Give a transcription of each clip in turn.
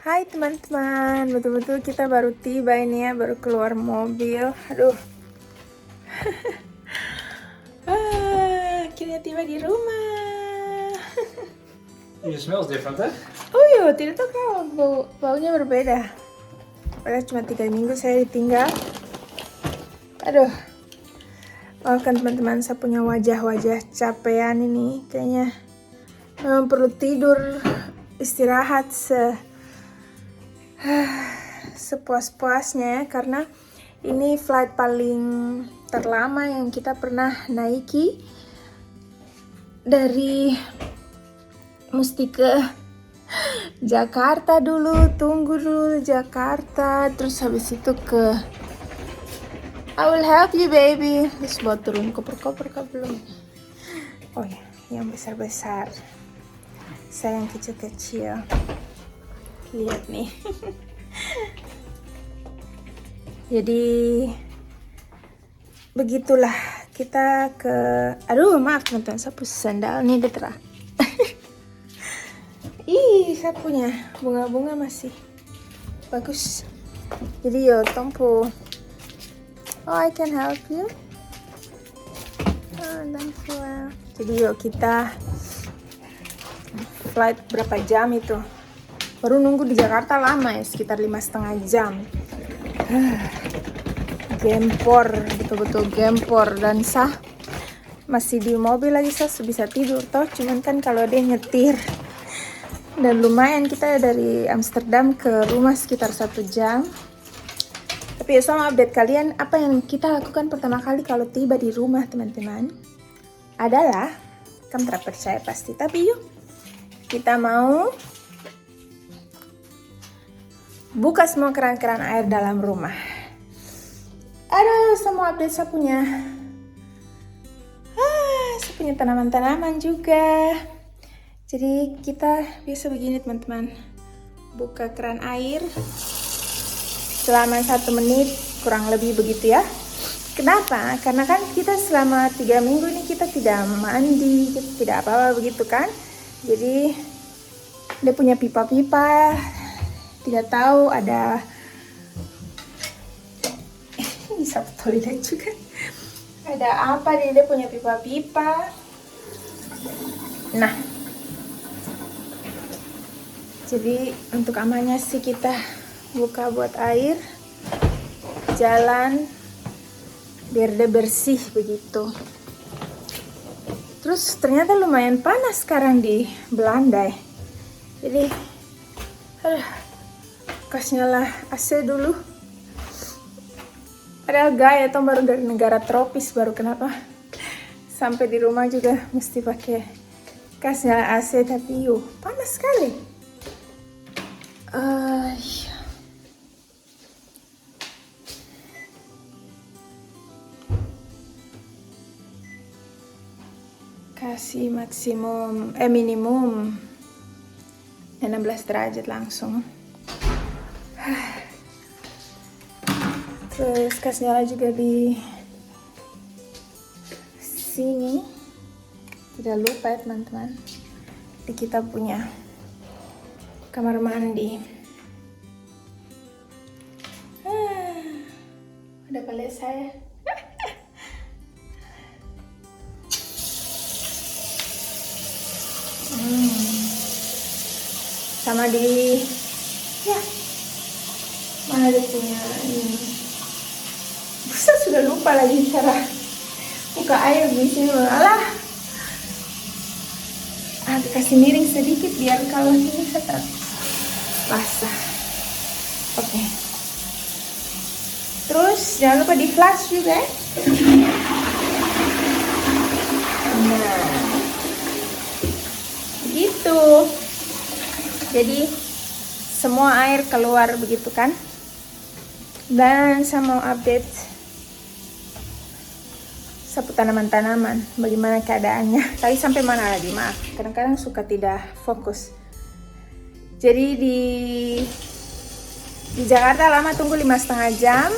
Hai teman-teman, betul-betul kita baru tiba ini ya, baru keluar mobil. Aduh, akhirnya tiba di rumah. It smells different, eh? Oh iya, tidak tahu kalau baunya berbeda. Padahal cuma 3 minggu saya ditinggal. Aduh, maafkan teman-teman, saya punya wajah-wajah capean ini. Kayaknya memang perlu tidur, istirahat sepuas-puasnya ya, karena ini flight paling terlama yang kita pernah naiki. Dari mesti ke Jakarta dulu, tunggu dulu Jakarta, terus habis itu ke I will help you baby. Terus bawa turun koper-koper belum. Oh ya, yang besar-besar. Saya yang kecil-kecil. Lihat nih. Jadi begitulah kita ke. Aduh maaf teman-teman, saya punya sandal nih Detra. Ih, saya punya bunga-bunga masih bagus. Jadi yo tompo. Oh, I can help you. Oh, thank you. Jadi yuk kita flight berapa jam itu? Baru nunggu di Jakarta lama ya, sekitar 5,5 jam. Gempor, betul-betul gempor. Dan sah masih di mobil lagi, sah bisa tidur toh. Cuman kan kalau dia nyetir. Dan lumayan, kita dari Amsterdam ke rumah sekitar 1 jam. Tapi ya sama update kalian, apa yang kita lakukan pertama kali kalau tiba di rumah teman-teman adalah, kamu tidak percaya pasti, tapi yuk kita mau buka semua keran-keran air dalam rumah. Ada semua update saya punya. Saya punya tanaman-tanaman juga. Jadi kita biasa begini teman-teman, buka keran air selama 1 menit kurang lebih begitu ya. Kenapa? Karena kan kita selama 3 minggu ini kita tidak mandi, kita tidak apa-apa begitu kan. Jadi dia punya pipa-pipa, tidak tahu ada bisa toilet juga. Ada apa dia punya pipa-pipa. Nah, jadi untuk amannya sih kita buka buat air, jalan biar dia bersih begitu. Terus ternyata lumayan panas sekarang di Belanda ya. Jadi kasih nyala AC dulu. Padahal gaya tuh baru dari negara tropis, baru kenapa sampai di rumah juga mesti pakai kasih nyala AC, tapi yuk panas sekali. Kasih minimum 16 derajat langsung. Terus kasih nyala juga di sini. Tidak lupa ya teman-teman, di kita punya kamar mandi. Ada pelet saya. Sama di mana dia punya ini. Saya sudah lupa lagi cara buka air di sini. Alah, kasih miring sedikit biar kalau ini tetap basah. Oke. Terus jangan lupa di flash juga. Nah, gitu. Jadi semua air keluar begitu kan. Dan saya mau update seputar tanaman-tanaman, bagaimana keadaannya. Tadi sampai mana lagi, maaf, kadang-kadang suka tidak fokus. Jadi di Jakarta lama tunggu 5,5 jam.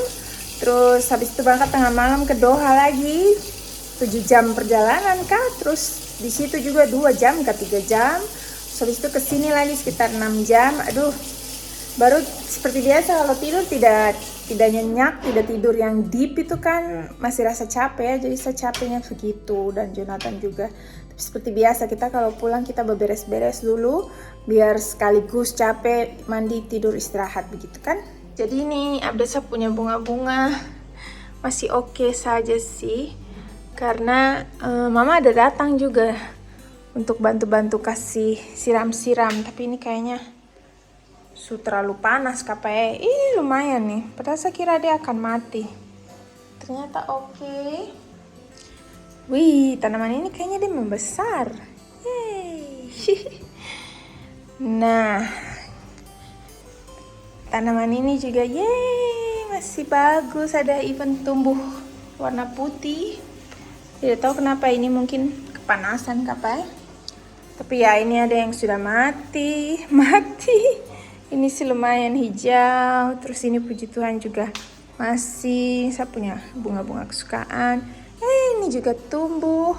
Terus habis itu berangkat tengah malam ke Doha lagi 7 jam perjalanan kah. Terus di situ juga 2 jam ke 3 jam. Terus habis itu kesini lagi sekitar 6 jam. Aduh, Baru seperti biasa kalau tidur tidak nyenyak, tidak tidur yang deep itu kan masih rasa capek ya. Jadi saya capeknya begitu dan Jonathan juga. Tapi seperti biasa kita kalau pulang kita beberes-beres dulu biar sekaligus capek, mandi, tidur, istirahat begitu kan. Jadi ini update saya punya bunga-bunga masih oke saja sih. Karena mama ada datang juga untuk bantu-bantu kasih siram-siram, tapi ini kayaknya terlalu panas kapai. Ini lumayan nih, padahal saya kira dia akan mati. Ternyata oke. Wih, tanaman ini kayaknya dia membesar. Yeay. Nah, tanaman ini juga masih bagus, ada even tumbuh warna putih. Tidak tahu kenapa, ini mungkin kepanasan kapai. Tapi ya ini ada yang sudah mati. Ini sih lumayan hijau. Terus ini puji Tuhan juga masih. Saya punya bunga-bunga kesukaan. Ini juga tumbuh.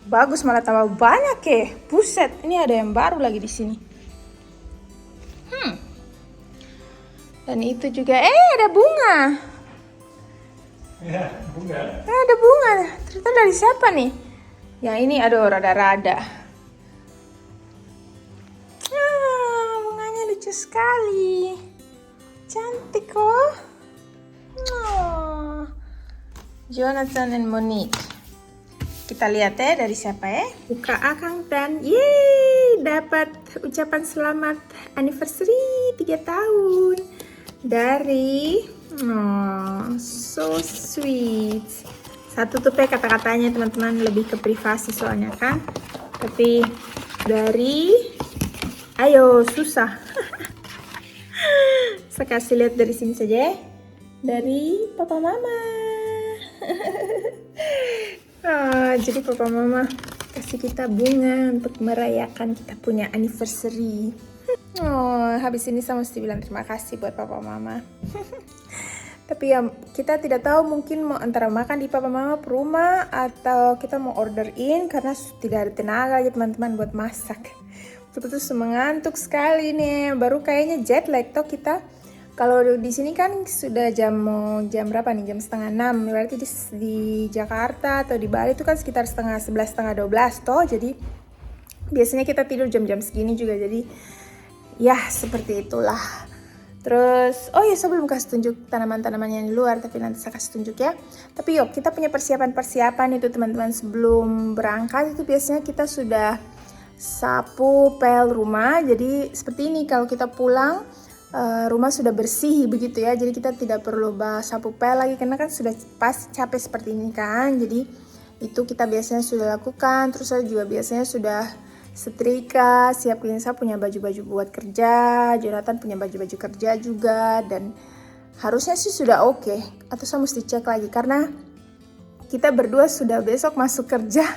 Bagus, malah tambah banyak ya. Buset, ini ada yang baru lagi di sini. Dan itu juga ada bunga. Ya, bunga. Ada bunga. Ternyata dari siapa nih? Yang ini aduh rada-rada. Lucu sekali, cantik kok. Jonathan and Monique. Kita lihat ya dari siapa ya. Buka akang dan dapat ucapan selamat anniversary 3 tahun dari so sweet. Satu tuh kata-katanya teman-teman lebih ke privasi soalnya kan. Tapi dari susah. Saya kasih lihat dari sini saja ya. Dari papa mama. Jadi papa mama kasih kita bunga untuk merayakan kita punya anniversary. Habis ini saya mesti bilang terima kasih buat papa mama. Tapi ya kita tidak tahu, mungkin mau antara makan di papa mama per rumah atau kita mau order in karena tidak ada tenaga ya teman-teman buat masak. Betul-betul mengantuk sekali nih. Baru kayaknya jet lag toh kita. Kalau di sini kan sudah jam berapa nih? Jam 5:30. Berarti di Jakarta atau di Bali itu kan sekitar 10:30, 11, setengah 12 toh. Jadi biasanya kita tidur jam-jam segini juga. Jadi ya seperti itulah. Terus saya belum kasih tunjuk tanaman-tanaman yang di luar, tapi nanti saya kasih tunjuk ya. Tapi yuk kita punya persiapan itu teman-teman. Sebelum berangkat itu biasanya kita sudah sapu pel rumah. Jadi seperti ini, kalau kita pulang rumah sudah bersih begitu ya. Jadi kita tidak perlu sapu pel lagi karena kan sudah pas capek seperti ini kan. Jadi itu kita biasanya sudah lakukan. Terus saya juga biasanya sudah setrika, siapin. Saya punya baju-baju buat kerja, Jonathan punya baju-baju kerja juga, dan harusnya sih sudah oke. Atau saya mesti cek lagi karena kita berdua sudah besok masuk kerja.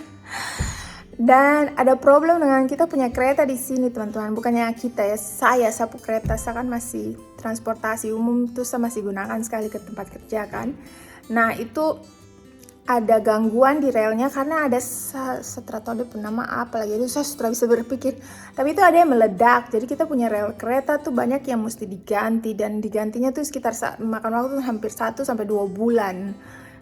Dan ada problem dengan kita punya kereta di sini teman-teman. Bukannya kita ya, saya sapu kereta. Saya kan masih transportasi umum tuh, saya masih gunakan sekali ke tempat kerja kan. Nah itu ada gangguan di relnya karena ada setratoide bernama apa lagi. Itu saya sudah bisa berpikir. Tapi itu ada yang meledak. Jadi kita punya rel kereta tuh banyak yang mesti diganti. Dan digantinya tuh sekitar makan waktu hampir 1-2 bulan.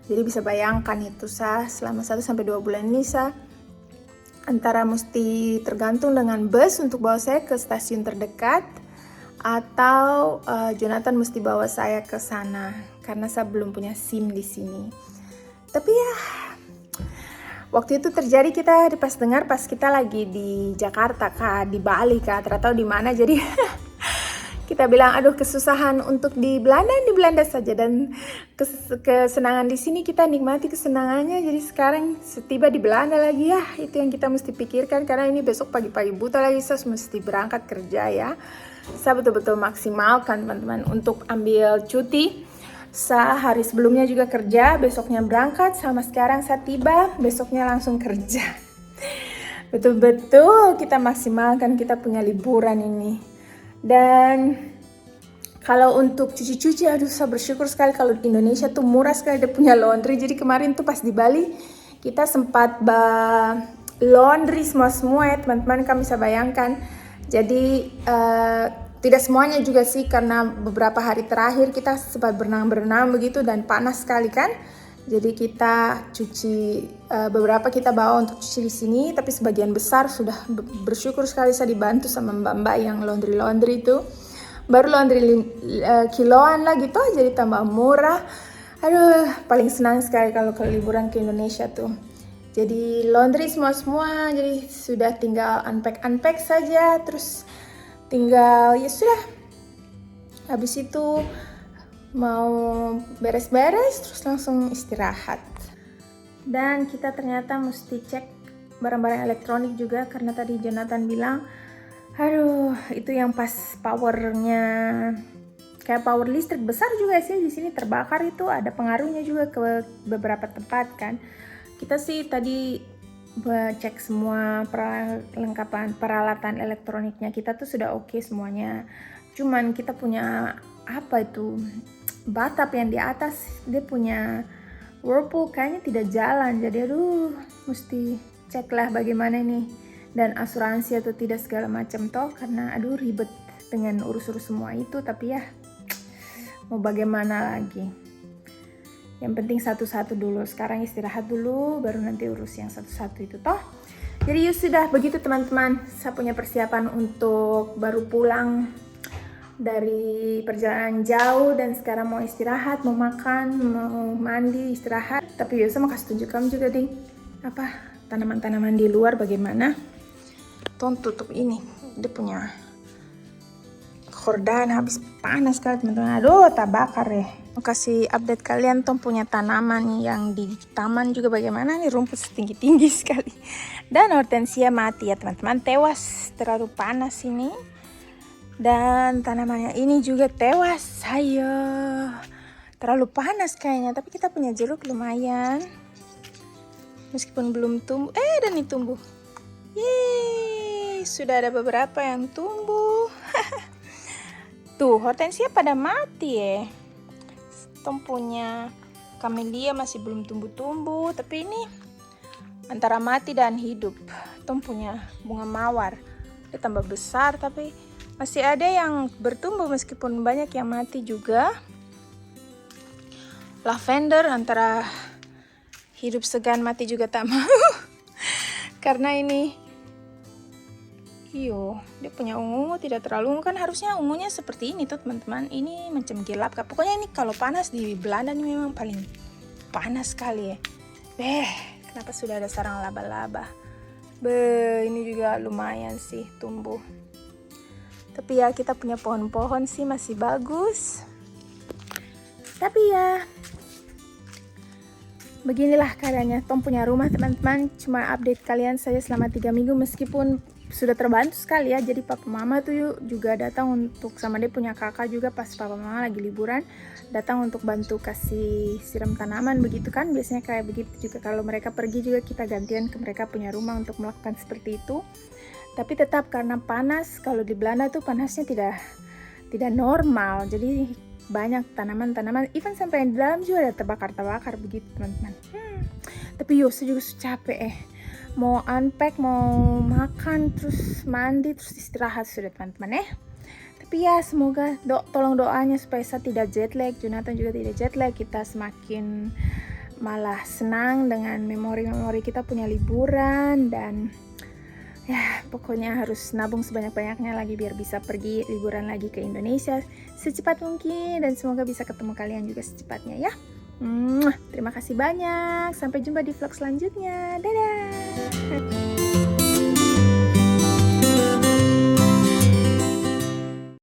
Jadi bisa bayangkan itu saya selama 1-2 bulan ini saya antara mesti tergantung dengan bus untuk bawa saya ke stasiun terdekat atau Jonathan mesti bawa saya ke sana karena saya belum punya SIM di sini. Tapi ya waktu itu terjadi kita pas dengar pas kita lagi di Jakarta kah, di Bali kah, atau di mana. Jadi kita bilang aduh kesusahan untuk di Belanda saja, dan kesenangan di sini kita nikmati kesenangannya. Jadi sekarang setiba di Belanda lagi ya, itu yang kita mesti pikirkan karena ini besok pagi-pagi buta lagi saya mesti berangkat kerja ya. Saya betul-betul maksimalkan teman-teman untuk ambil cuti. Saya hari sebelumnya juga kerja, besoknya berangkat, sama sekarang saya tiba, besoknya langsung kerja. Betul-betul kita maksimalkan kita punya liburan ini. Dan kalau untuk cuci-cuci, aduh saya bersyukur sekali kalau di Indonesia tuh murah sekali dia punya laundry. Jadi kemarin tuh pas di Bali kita sempat laundry semua ya teman-teman, kalian bisa bayangkan. Jadi Tidak semuanya juga sih, karena beberapa hari terakhir kita sempat berenang-berenang begitu dan panas sekali kan. Jadi kita cuci, beberapa kita bawa untuk cuci di sini, tapi sebagian besar sudah bersyukur sekali saya dibantu sama mbak-mbak yang laundry itu. Baru laundry kiloan lah gitu, jadi tambah murah. Aduh, paling senang sekali kalau ke liburan ke Indonesia tuh. Jadi laundry semua, jadi sudah tinggal unpack saja, terus tinggal ya sudah. Habis itu mau beres-beres terus langsung istirahat. Dan kita ternyata mesti cek barang-barang elektronik juga, karena tadi Jonathan bilang, aduh itu yang pas powernya kayak power listrik besar juga sih di sini terbakar, itu ada pengaruhnya juga ke beberapa tempat kan. Kita sih tadi cek semua perlengkapan peralatan elektroniknya kita tuh sudah oke semuanya. Cuman kita punya apa itu batap yang di atas, dia punya whirlpool kayaknya tidak jalan, jadi aduh mesti cek lah bagaimana nih, dan asuransi atau tidak segala macam toh, karena aduh ribet dengan urus-urus semua itu. Tapi ya mau bagaimana lagi, yang penting satu-satu dulu, sekarang istirahat dulu baru nanti urus yang satu-satu itu toh. Jadi ya sudah begitu teman-teman, saya punya persiapan untuk baru pulang dari perjalanan jauh, dan sekarang mau istirahat, mau makan, mau mandi, istirahat. Tapi biasa mau kasih tunjuk kamu juga ding, apa tanaman-tanaman di luar bagaimana. Ton tutup ini, dia punya kordan habis panas sekali teman-teman. Aduh, tak bakar ya. Mau kasih update kalian Tom punya tanaman yang di taman juga bagaimana nih, rumput setinggi-tinggi sekali. Dan hortensia mati ya teman-teman, tewas terlalu panas ini. Dan tanamannya ini juga tewas, ayo, terlalu panas kayaknya. Tapi kita punya jeruk lumayan, meskipun belum tumbuh. Dan ini tumbuh, yeay, sudah ada beberapa yang tumbuh. Tuh hortensia pada mati ya. Tom punya camellia masih belum tumbuh-tumbuh, tapi ini antara mati dan hidup. Tom punya bunga mawar, dia tambah besar tapi masih ada yang bertumbuh meskipun banyak yang mati juga. Lavender antara hidup segan mati juga tak mau. Karena ini dia punya ungu tidak terlalu ungu, kan harusnya ungunya seperti ini tuh teman-teman. Ini macam gelap kak. Pokoknya ini kalau panas di Belanda ini memang paling panas sekali ya. Kenapa sudah ada sarang laba-laba. Ini juga lumayan sih tumbuh. Tapi ya kita punya pohon-pohon sih masih bagus. Tapi ya beginilah keadaannya. Tom punya rumah teman-teman. Cuma update kalian saja selama 3 minggu, meskipun sudah terbantu sekali ya. Jadi papa mama tuh juga datang untuk, sama dia punya kakak juga pas papa mama lagi liburan, datang untuk bantu kasih siram tanaman begitu kan. Biasanya kayak begitu juga kalau mereka pergi juga kita gantian ke mereka punya rumah untuk melakukan seperti itu. Tapi tetap karena panas, kalau di Belanda tuh panasnya tidak normal. Jadi banyak tanaman-tanaman, even sampai yang di dalam juga ada terbakar begitu teman-teman. Tapi saya juga capek mau unpack, mau makan, terus mandi, terus istirahat sudah teman-teman ya. Tapi ya semoga tolong doanya supaya saya tidak jet lag, Jonathan juga tidak jet lag, kita semakin malah senang dengan memori-memori kita punya liburan. Dan ya pokoknya harus nabung sebanyak-banyaknya lagi biar bisa pergi liburan lagi ke Indonesia secepat mungkin, dan semoga bisa ketemu kalian juga secepatnya ya. Terima kasih banyak, sampai jumpa di vlog selanjutnya, dadah.